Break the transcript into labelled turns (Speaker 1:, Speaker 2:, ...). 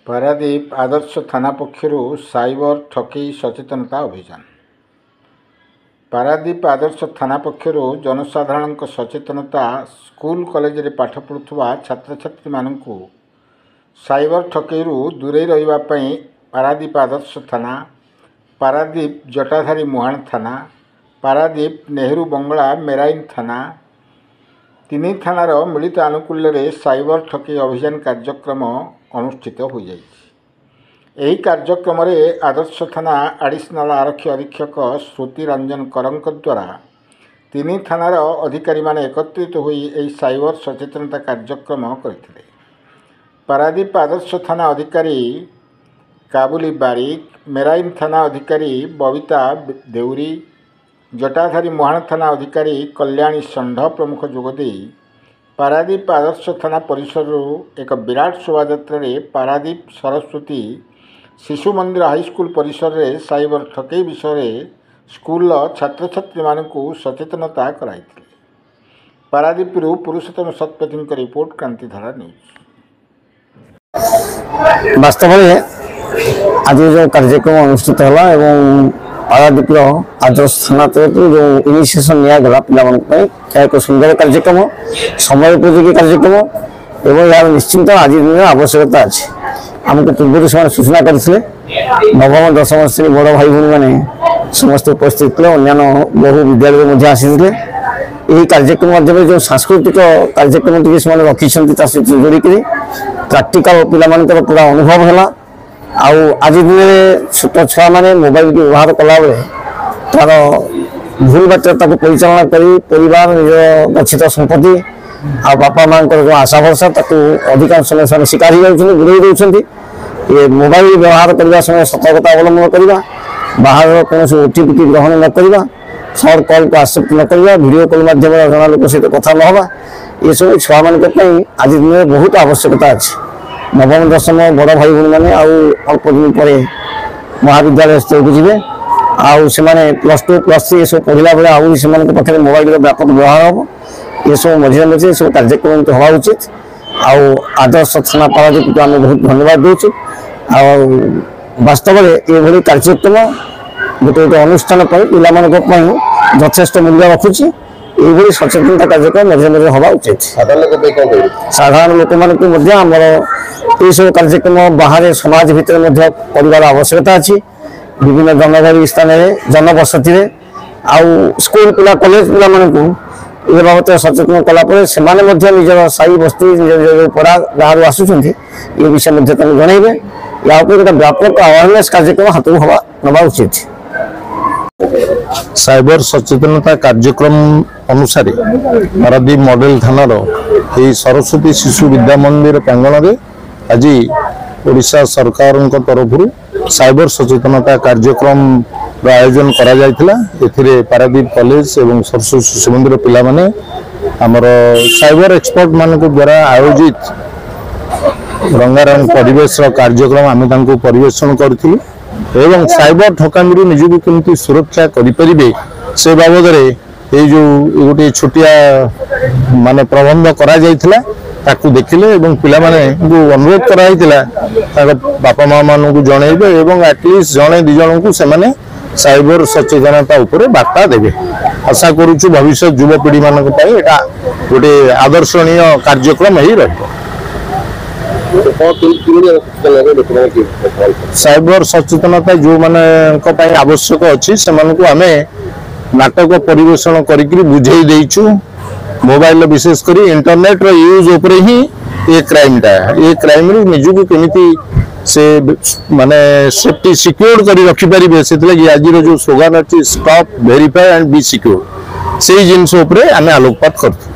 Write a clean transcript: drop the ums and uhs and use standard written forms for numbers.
Speaker 1: पारादीप आदर्श थाना पक्षर साइबर ठकई सचेतनता अभियान। पारादीप आदर्श थाना पक्षर जनसाधारण सचेतनता स्कूल कॉलेज रे पाठ पढ़ुवा छात्र छात्री मानू साइबर ठकई दूरे रही पारादीप आदर्श थाना, पारादीप जटाधारी मुहाण थाना, पारादीप नेहरू बंगला मेराइन थाना, तीन थानार मिलित आनुकूल्य साइबर ठकई अभियान कार्यक्रम अनुष्ठित हो जाए। कार्यक्रम आदर्श थाना एडिशनल आरक्षी अधीक्षक श्रुति रंजन करंक द्वारा तीन थानार अधिकारी माने एकत्रित होई साइबर सचेतनता कार्यक्रम करथिले। पारादीप आदर्श थाना अधिकारी काबुली बारिक, मेराइन थाना अधिकारी बबिता देउरी, जटाधारी मुहाण थाना अधिकारी कल्याणी षंढ प्रमुख जोगदे पारादीप आदर्श थाना परिसर एक विराट शोभायात्रा पारादीप सरस्वती शिशु मंदिर हाईस्कूल परिसर में साइबर ठकई विषय स्कूल छात्र छात्री मानू सचेतनता कराई। पारादीप पुरुषोत्तम शतपथी रिपोर्ट, क्रांतिधारा न्यूज।
Speaker 2: वास्तव में आज जो कार्यक्रम अनुष्ठित है पारादीप आदर्श थाना तरफ जो इनिशिएशन निगला पिला एक सुंदर कार्यक्रम, समय उपयोगी कार्यक्रम एवं यार निश्चिंत आज दिन आवश्यकता अच्छी। आमको पूर्व से सूचना करते नवम दशम श्रेणी बड़ भाई भाई मैंने समस्त उपस्थित थे, अन्य बहु विद्यालय आसी कार्यक्रम माध्यम जो सांस्कृतिक कार्यक्रम टी रखी सहित जोड़िक प्राक्टिकल पिला पूरा अनुभव है। आज दिन छोट छुआ मैंने मोबाइल की व्यवहार कला तार भूल बाटर परिचालना कर परिवार निज गच्छित संपत्ति आ बापा माँ जो आशा भरसा अधिकांश समय शिकार हो दूसरी ये मोबाइल व्यवहार करने समय सतर्कता अवलंबन करवा, बाहर कौन ओटीपी ग्रहण न करवा, फ्रॉड कॉल को एक्सेप्ट न करवा, वीडियो कॉल माध्यम जना लोक सहित कथा ना ये सब छुआ मान आज दिन में बहुत आवश्यकता अच्छी। नवम दशम बड़ भाई भाई मैंने अल्प दिन पर महाविद्यालय स्तर को जी आने +2 +3 सब पढ़ला बेले आखिर मोबाइल व्यापक व्यवहार हम ये सब मझे मझे सब कार्यक्रम हवा उचित। आदर्श थाना पारादीप को आम बहुत धन्यवाद दूचु। वास्तव में ये कार्यक्रम गोटे गोटे अनुष्ठान पाई यथेष्ट मूल्य रखुची। ये सचेतनता कार्यक्रम मझे मझे हवा उचित। साधारण लोक मानक ये सब कार्यक्रम बाहर समाज भितर परिवार आवश्यकता अच्छी। विभिन्न जनगहली स्थान जनबसति स्कूल पिला कॉलेज पिला मानू ये बाबद सचेतन कलापर से निजर साई बस्ती निज पड़ा गाँव आसुँच ये विषय जनइबे या गोटे व्यापक अवेयरनेस कार्यक्रम हाथ हवा नवा उचित।
Speaker 3: साइबर सचेतनता कार्यक्रम अनुसार पारादीप मॉडल थानार यह सरस्वती शिशु विद्या मंदिर प्रांगण में आज ओडिशा सरकार तरफ साइबर सचेतनता कार्यक्रम आयोजन करा जायतिला। एथिरे पारादीप कॉलेज एवं सरस्वती शिशु मंदिर पिला माने हमर साइबर एक्सपर्ट मान द्वारा आयोजित रंगारंग परिवेश कार्यक्रम आम तांको परिवेषण करथिलु एवं साइबर ठकामी निजको केमती सुरक्षा करें से बाबद ये जो गोटे छोटिया माने प्रबंध करा जायतिला ताकू देखिले एवं पिला माने अनुरोध कराइतिला बापा माँ मान को जनइबे एवं एटलिस्ट जड़े दि जन को से माने साइबर सचेतनता उपरे वार्ता देवे। आशा करूछु भविष्य युवपीढ़ी मान गोटे आदर्शनीय कार्यक्रम ही रही। साइबर सचेतनता जो माने आवश्यक अच्छी से आमे नाटक परिवेषण करी बुझे देइछु। मोबाइल विशेष कर इंटरनेट रो यूज उपरे ही ये क्राइम रू निजको केमिति से माने सेफ्टी सिक्योर करी रखी पारिबे से आज जो स्लोगान अच्छी stop verify and be secure से जिनस उपरे आमे आलोकपात करथु।